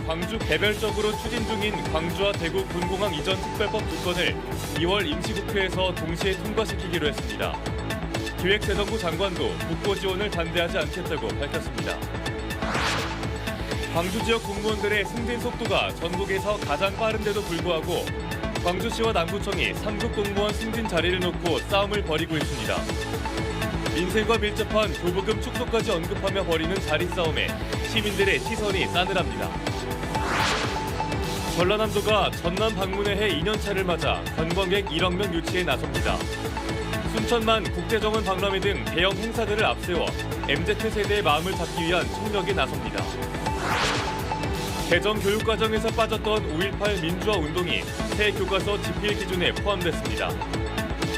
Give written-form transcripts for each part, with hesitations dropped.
광주 개별적으로 추진 중인 광주와 대구 군공항 이전 특별법 2건을 2월 임시국회에서 동시에 통과시키기로 했습니다. 기획재정부 장관도 국고 지원을 반대하지 않겠다고 밝혔습니다. 광주 지역 공무원들의 승진 속도가 전국에서 가장 빠른데도 불구하고 광주시와 남구청이 3급 공무원 승진 자리를 놓고 싸움을 벌이고 있습니다. 민생과 밀접한 교부금 축소까지 언급하며 벌이는 자리 싸움에 시민들의 시선이 싸늘합니다. 전라남도가 전남 방문에 해 2년차를 맞아 관광객 1억 명 유치에 나섭니다. 순천만 국제정원 박람회 등 대형 행사들을 앞세워 MZ세대의 마음을 잡기 위한 총력에 나섭니다. 개정 교육과정에서 빠졌던 5.18 민주화 운동이 새 교과서 집필 기준에 포함됐습니다.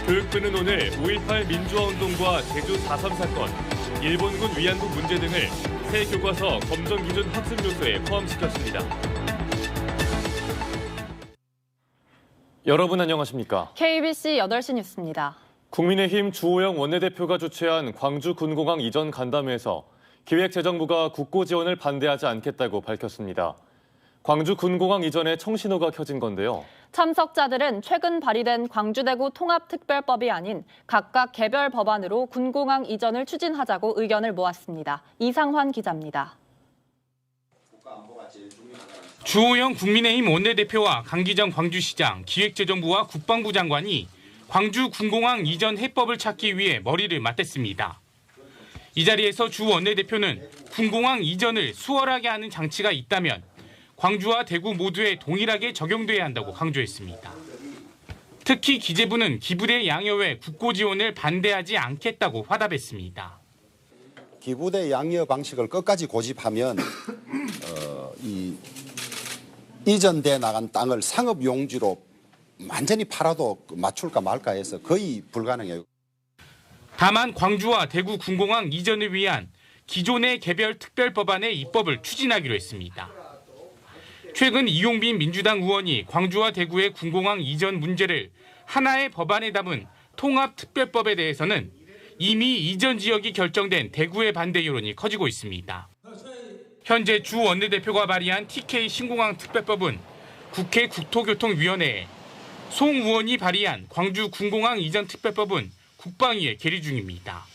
교육부는 오늘 5.18 민주화 운동과 제주 4.3 사건, 일본군 위안부 문제 등을 새 교과서 검정 기준 학습 요소에 포함시켰습니다. 여러분 안녕하십니까? KBC 8시 뉴스입니다. 국민의힘 주호영 원내대표가 주최한 광주 군공항 이전 간담회에서 기획재정부가 국고 지원을 반대하지 않겠다고 밝혔습니다. 광주 군공항 이전에 청신호가 켜진 건데요. 참석자들은 최근 발의된 광주대구 통합특별법이 아닌 각각 개별 법안으로 군공항 이전을 추진하자고 의견을 모았습니다. 이상환 기자입니다. 주호영 국민의힘 원내대표와 강기정 광주시장, 기획재정부와 국방부 장관이 광주 군공항 이전 해법을 찾기 위해 머리를 맞댔습니다. 이 자리에서 주 원내대표는 군공항 이전을 수월하게 하는 장치가 있다면 광주와 대구 모두에 동일하게 적용돼야 한다고 강조했습니다. 특히 기재부는 기부대 양여회 국고 지원을 반대하지 않겠다고 화답했습니다. 기부대 양여 방식을 끝까지 고집하면 이전돼 나간 땅을 상업용지로 완전히 팔아도 맞출까 말까 해서 거의 불가능해요. 다만 광주와 대구 군공항 이전을 위한 기존의 개별 특별법안의 입법을 추진하기로 했습니다. 최근 이용빈 민주당 의원이 광주와 대구의 군공항 이전 문제를 하나의 법안에 담은 통합특별법에 대해서는 이미 이전 지역이 결정된 대구의 반대 여론이 커지고 있습니다. 현재 주 원내대표가 발의한 TK 신공항 특별법은 국회 국토교통위원회에, 송 의원이 발의한 광주 군공항 이전 특별법은 국방위에 계류 중입니다.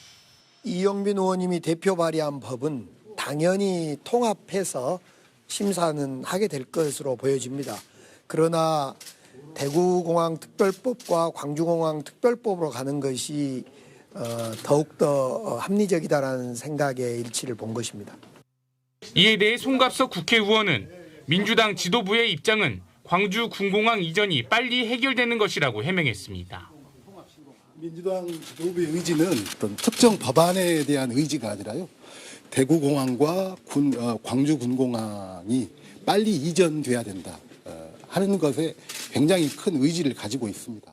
이용빈 의원님이 대표 발의한 법은 당연히 통합해서 심사는 하게 될 것으로 보여집니다. 그러나 대구공항 특별법과 광주공항 특별법으로 가는 것이 더욱더 합리적이다라는 생각의 일치를 본 것입니다. 이에 대해 송갑석 국회의원은 민주당 지도부의 입장은 광주 군공항 이전이 빨리 해결되는 것이라고 해명했습니다. 민주당 지도부의 의지는 어떤 특정 법안에 대한 의지가 아니라요. 대구공항과 광주 군공항이 빨리 이전돼야 된다 하는 것에 굉장히 큰 의지를 가지고 있습니다.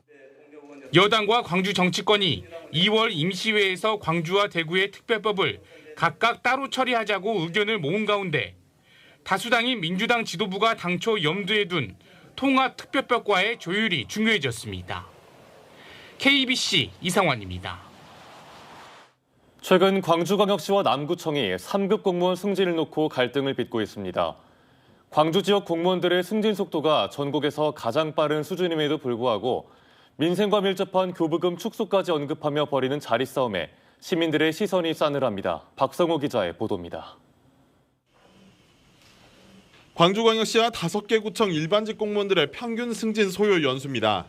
여당과 광주 정치권이 2월 임시회에서 광주와 대구의 특별법을 각각 따로 처리하자고 의견을 모은 가운데 다수당인 민주당 지도부가 당초 염두에 둔 통합특별법과의 조율이 중요해졌습니다. KBC 이상환입니다. 최근 광주광역시와 남구청이 3급 공무원 승진을 놓고 갈등을 빚고 있습니다. 광주 지역 공무원들의 승진 속도가 전국에서 가장 빠른 수준임에도 불구하고 민생과 밀접한 교부금 축소까지 언급하며 벌이는 자리 싸움에 시민들의 시선이 싸늘합니다. 박성호 기자의 보도입니다. 광주광역시와 5개 구청 일반직 공무원들의 평균 승진 소요 연수입니다.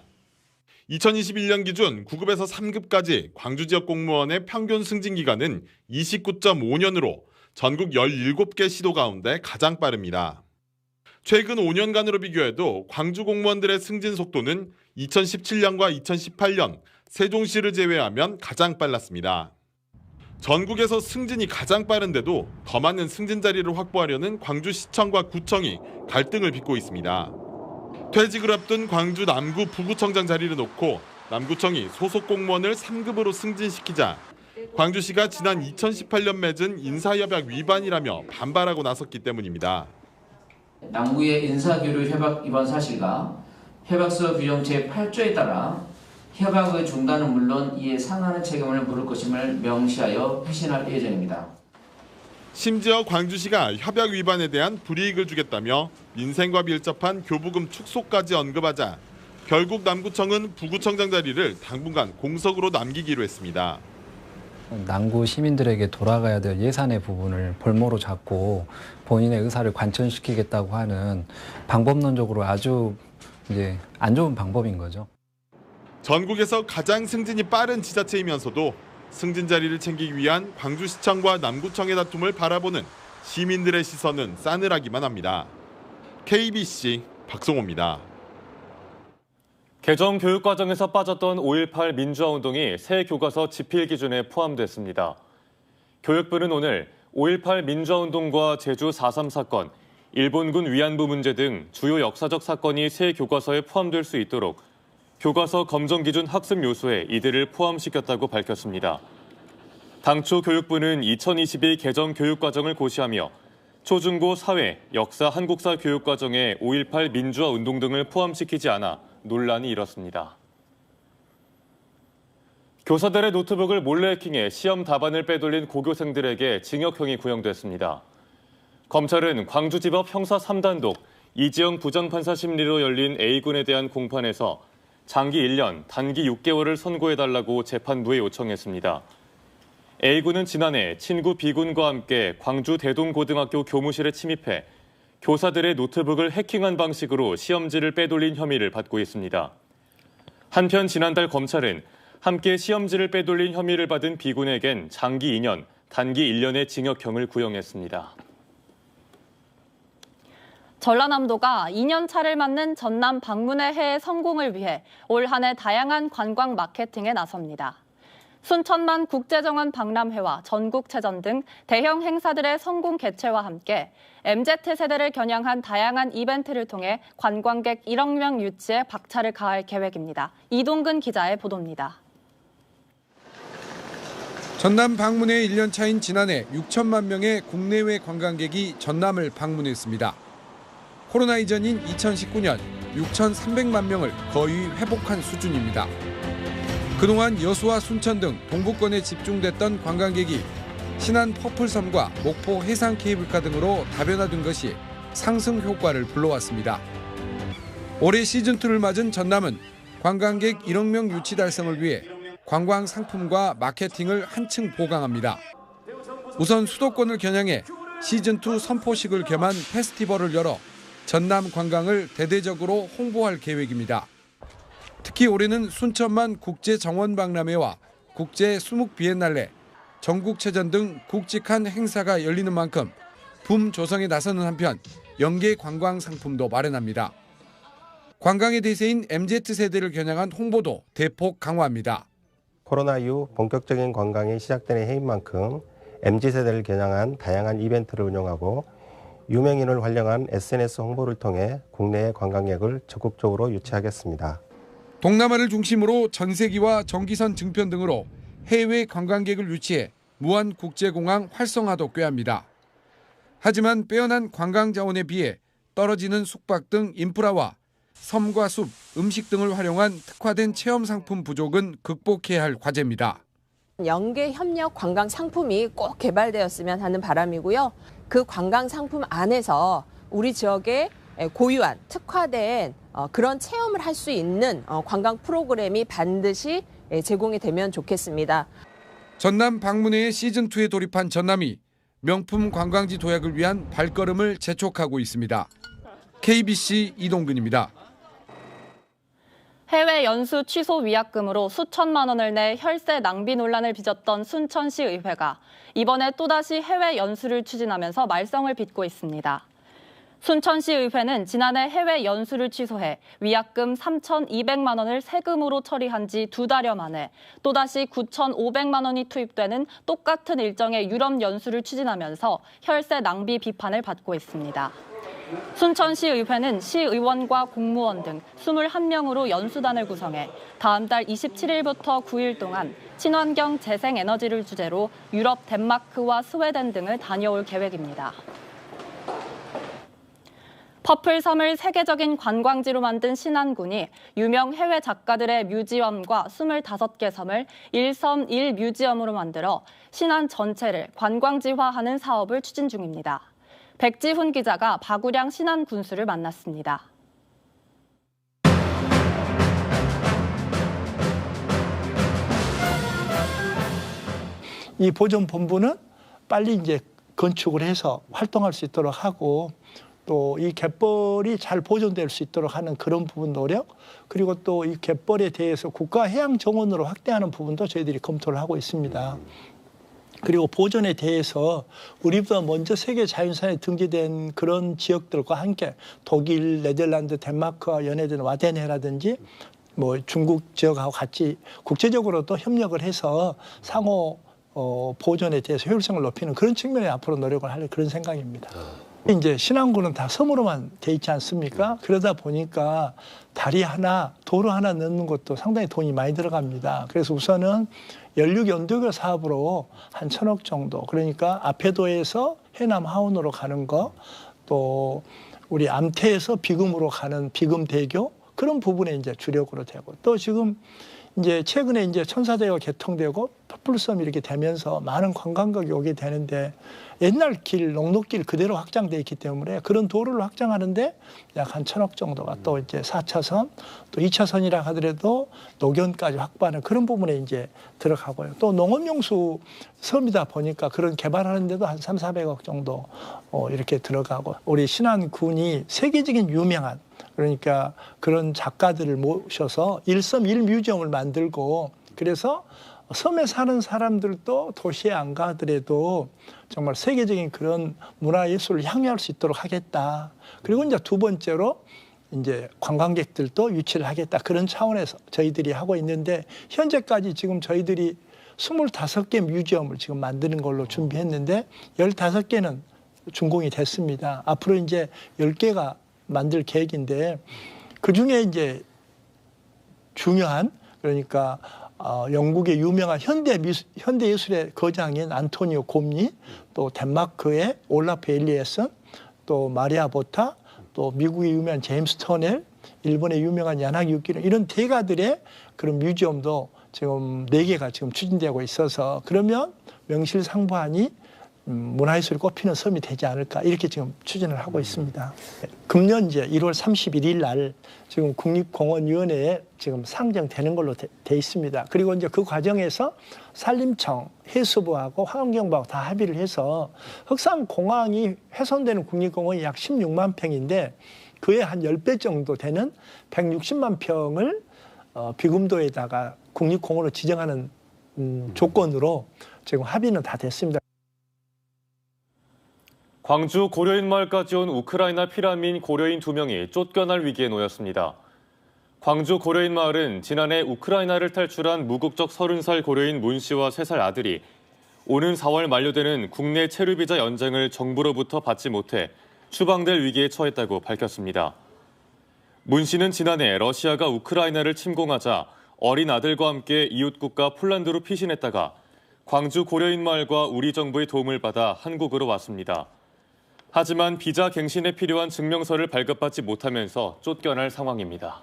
2021년 기준 9급에서 3급까지 광주 지역 공무원의 평균 승진 기간은 29.5년으로 전국 17개 시도 가운데 가장 빠릅니다. 최근 5년간으로 비교해도 광주 공무원들의 승진 속도는 2017년과 2018년 세종시를 제외하면 가장 빨랐습니다. 전국에서 승진이 가장 빠른데도 더 많은 승진 자리를 확보하려는 광주시청과 구청이 갈등을 빚고 있습니다. 퇴직을 앞둔 광주 남구 부구청장 자리를 놓고 남구청이 소속 공무원을 3급으로 승진시키자 광주시가 지난 2018년 맺은 인사협약 위반이라며 반발하고 나섰기 때문입니다. 남구의 인사교류 협약 위반 사실과 협약서 규정 제8조에 따라 협약의 중단은 물론 이에 상하는 책임을 물을 것임을 명시하여 회신할 예정입니다. 심지어 광주시가 협약 위반에 대한 불이익을 주겠다며 민생과 밀접한 교부금 축소까지 언급하자 결국 남구청은 부구청장 자리를 당분간 공석으로 남기기로 했습니다. 남구 시민들에게 돌아가야 될 예산의 부분을 볼모로 잡고 본인의 의사를 관철시키겠다고 하는 방법론적으로 아주 안 좋은 방법인 거죠. 전국에서 가장 승진이 빠른 지자체이면서도 승진 자리를 챙기기 위한 광주시청과 남구청의 다툼을 바라보는 시민들의 시선은 싸늘하기만 합니다. KBC 박성호입니다. 개정 교육 과정에서 빠졌던 5.18 민주화 운동이 새 교과서 집필 기준에 포함됐습니다. 교육부는 오늘 5.18 민주화 운동과 제주 4.3 사건, 일본군 위안부 문제 등 주요 역사적 사건이 새 교과서에 포함될 수 있도록 교과서 검정 기준 학습 요소에 이들을 포함시켰다고 밝혔습니다. 당초 교육부는 2022 개정 교육 과정을 고시하며 초중고 사회, 역사, 한국사 교육 과정에 5.18 민주화 운동 등을 포함시키지 않아 논란이 일었습니다. 교사들의 노트북을 몰래 해킹해 시험 답안을 빼돌린 고교생들에게 징역형이 구형됐습니다. 검찰은 광주지법 형사 3단독 이지영 부장판사 심리로 열린 A군에 대한 공판에서 장기 1년, 단기 6개월을 선고해달라고 재판부에 요청했습니다. A군은 지난해 친구 B군과 함께 광주 대동고등학교 교무실에 침입해 교사들의 노트북을 해킹한 방식으로 시험지를 빼돌린 혐의를 받고 있습니다. 한편 지난달 검찰은 함께 시험지를 빼돌린 혐의를 받은 B군에겐 장기 2년, 단기 1년의 징역형을 구형했습니다. 전라남도가 2년 차를 맞는 전남 방문의 해의 성공을 위해 올 한 해 다양한 관광 마케팅에 나섭니다. 순천만 국제정원 박람회와 전국체전 등 대형 행사들의 성공 개최와 함께 MZ세대를 겨냥한 다양한 이벤트를 통해 관광객 1억 명 유치에 박차를 가할 계획입니다. 이동근 기자의 보도입니다. 전남 방문의 1년 차인 지난해 6천만 명의 국내외 관광객이 전남을 방문했습니다. 코로나 이전인 2019년 6,300만 명을 거의 회복한 수준입니다. 그동안 여수와 순천 등 동부권에 집중됐던 관광객이 신안 퍼플섬과 목포 해상 케이블카 등으로 다변화된 것이 상승 효과를 불러왔습니다. 올해 시즌2를 맞은 전남은 관광객 1억 명 유치 달성을 위해 관광 상품과 마케팅을 한층 보강합니다. 우선 수도권을 겨냥해 시즌2 선포식을 겸한 페스티벌을 열어 전남 관광을 대대적으로 홍보할 계획입니다. 특히 올해는 순천만 국제정원박람회와 국제 수묵 비엔날레, 전국체전 등 굵직한 행사가 열리는 만큼 붐 조성에 나서는 한편 연계 관광 상품도 마련합니다. 관광의 대세인 MZ세대를 겨냥한 홍보도 대폭 강화합니다. 코로나 이후 본격적인 관광이 시작되는 해인 만큼 MZ세대를 겨냥한 다양한 이벤트를 운영하고 유명인을 활용한 SNS 홍보를 통해 국내의 관광객을 적극적으로 유치하겠습니다. 동남아를 중심으로 전세기와 정기선 증편 등으로 해외 관광객을 유치해 무안국제공항 활성화도 꾀합니다. 하지만 빼어난 관광 자원에 비해 떨어지는 숙박 등 인프라와 섬과 숲, 음식 등을 활용한 특화된 체험 상품 부족은 극복해야 할 과제입니다. 연계 협력 관광 상품이 꼭 개발되었으면 하는 바람이고요. 그 관광 상품 안에서 우리 지역에 고유한 특화된 그런 체험을 할 수 있는 관광 프로그램이 반드시 제공이 되면 좋겠습니다. 전남 방문회의 시즌2에 돌입한 전남이 명품 관광지 도약을 위한 발걸음을 재촉하고 있습니다. KBC 이동근입니다. 해외 연수 취소 위약금으로 수천만 원을 내 혈세 낭비 논란을 빚었던 순천시 의회가 이번에 또다시 해외 연수를 추진하면서 말썽을 빚고 있습니다. 순천시 의회는 지난해 해외 연수를 취소해 위약금 3,200만 원을 세금으로 처리한 지 2달여 만에 또다시 9,500만 원이 투입되는 똑같은 일정의 유럽 연수를 추진하면서 혈세 낭비 비판을 받고 있습니다. 순천시 의회는 시의원과 공무원 등 21명으로 연수단을 구성해 다음 달 27일부터 9일 동안 친환경 재생에너지를 주제로 유럽, 덴마크와 스웨덴 등을 다녀올 계획입니다. 퍼플섬을 세계적인 관광지로 만든 신안군이 유명 해외 작가들의 뮤지엄과 25개 섬을 1섬 1뮤지엄으로 만들어 신안 전체를 관광지화하는 사업을 추진 중입니다. 백지훈 기자가 바구량 신안군수를 만났습니다. 이 보존본부는 빨리 이제 건축을 해서 활동할 수 있도록 하고 또 이 갯벌이 잘 보존될 수 있도록 하는 그런 부분 노력, 그리고 또 이 갯벌에 대해서 국가해양정원으로 확대하는 부분도 저희들이 검토를 하고 있습니다. 그리고 보존에 대해서 우리보다 먼저 세계 자연산에 등재된 그런 지역들과 함께 독일, 네덜란드, 덴마크와 연계된 와데네라든지 뭐 중국 지역하고 같이 국제적으로도 협력을 해서 상호 보존에 대해서 효율성을 높이는 그런 측면에 앞으로 노력을 할 그런 생각입니다. 이제 신안군은 다 섬으로만 돼 있지 않습니까? 그러다 보니까 다리 하나, 도로 하나 넣는 것도 상당히 돈이 많이 들어갑니다. 그래서 우선은 연륙 연도교 사업으로 한 1,000억 정도, 그러니까 아페도에서 해남 하원으로 가는 거, 또 우리 암태에서 비금으로 가는 비금대교, 그런 부분에 이제 주력으로 되고, 또 지금 이제 최근에 이제 천사대교가 개통되고 퍼플섬이 이렇게 되면서 많은 관광객이 오게 되는데 옛날 길, 녹록길 그대로 확장돼 있기 때문에 그런 도로를 확장하는데 약 한 1,000억 정도가 또 이제 4차선, 또 2차선이라 하더라도 노견까지 확보하는 그런 부분에 이제 들어가고요. 또 농업용수 섬이다 보니까 그런 개발하는데도 한 300~400억 정도 이렇게 들어가고, 우리 신안군이 세계적인 유명한, 그러니까 그런 작가들을 모셔서 1섬 1뮤지엄을 만들고, 그래서 섬에 사는 사람들도 도시에 안 가더라도 정말 세계적인 그런 문화예술을 향유할 수 있도록 하겠다. 그리고 이제 두 번째로 이제 관광객들도 유치를 하겠다. 그런 차원에서 저희들이 하고 있는데, 현재까지 지금 저희들이 25개 뮤지엄을 지금 만드는 걸로 준비했는데 15개는 준공이 됐습니다. 앞으로 이제 10개가 만들 계획인데, 그중에 이제 중요한, 그러니까 영국의 유명한 현대예술의 거장인 안토니오 곰니, 또 덴마크의 올라프 엘리에슨, 또 마리아 보타, 또 미국의 유명한 제임스 터넬, 일본의 유명한 야나기 유키노, 이런 대가들의 그런 뮤지엄도 지금 4개가 지금 추진되고 있어서, 그러면 명실상부하니 문화예술이 꼽히는 섬이 되지 않을까, 이렇게 지금 추진을 하고 있습니다. 금년 이제 1월 31일 날 지금 국립공원위원회에 지금 상정되는 걸로 돼 있습니다. 그리고 이제 그 과정에서 산림청, 해수부하고 환경부하고 다 합의를 해서 흑산공항이 훼손되는 국립공원이 약 16만 평인데 그에 한 10배 정도 되는 160만 평을 비금도에다가 국립공원으로 지정하는 조건으로 지금 합의는 다 됐습니다. 광주 고려인 마을까지 온 우크라이나 피난민 고려인 2명이 쫓겨날 위기에 놓였습니다. 광주 고려인 마을은 지난해 우크라이나를 탈출한 무국적 30살 고려인 문 씨와 3살 아들이 오는 4월 만료되는 국내 체류비자 연장을 정부로부터 받지 못해 추방될 위기에 처했다고 밝혔습니다. 문 씨는 지난해 러시아가 우크라이나를 침공하자 어린 아들과 함께 이웃국가 폴란드로 피신했다가 광주 고려인 마을과 우리 정부의 도움을 받아 한국으로 왔습니다. 하지만 비자 갱신에 필요한 증명서를 발급받지 못하면서 쫓겨날 상황입니다.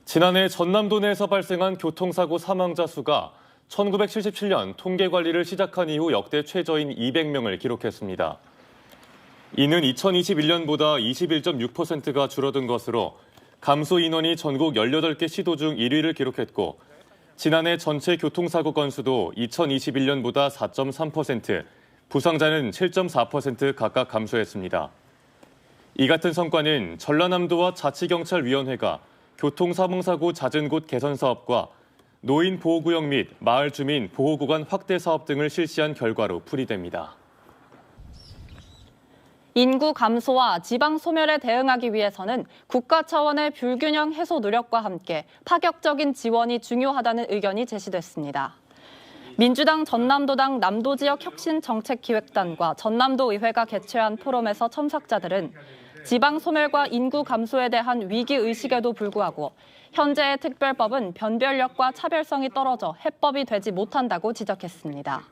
지난해 전남도 내에서 발생한 교통사고 사망자 수가 1977년 통계관리를 시작한 이후 역대 최저인 200명을 기록했습니다. 이는 2021년보다 21.6%가 줄어든 것으로 감소 인원이 전국 18개 시도 중 1위를 기록했고, 지난해 전체 교통사고 건수도 2021년보다 4.3%, 부상자는 7.4% 각각 감소했습니다. 이 같은 성과는 전라남도와 자치경찰위원회가 교통사망사고 잦은 곳 개선 사업과 노인 보호구역 및 마을 주민 보호구간 확대 사업 등을 실시한 결과로 풀이됩니다. 인구 감소와 지방 소멸에 대응하기 위해서는 국가 차원의 불균형 해소 노력과 함께 파격적인 지원이 중요하다는 의견이 제시됐습니다. 민주당 전남도당 남도지역혁신정책기획단과 전남도의회가 개최한 포럼에서 참석자들은 지방 소멸과 인구 감소에 대한 위기의식에도 불구하고 현재의 특별법은 변별력과 차별성이 떨어져 해법이 되지 못한다고 지적했습니다.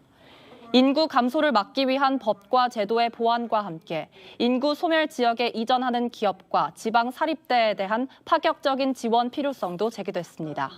인구 감소를 막기 위한 법과 제도의 보완과 함께 인구 소멸 지역에 이전하는 기업과 지방 사립대에 대한 파격적인 지원 필요성도 제기됐습니다.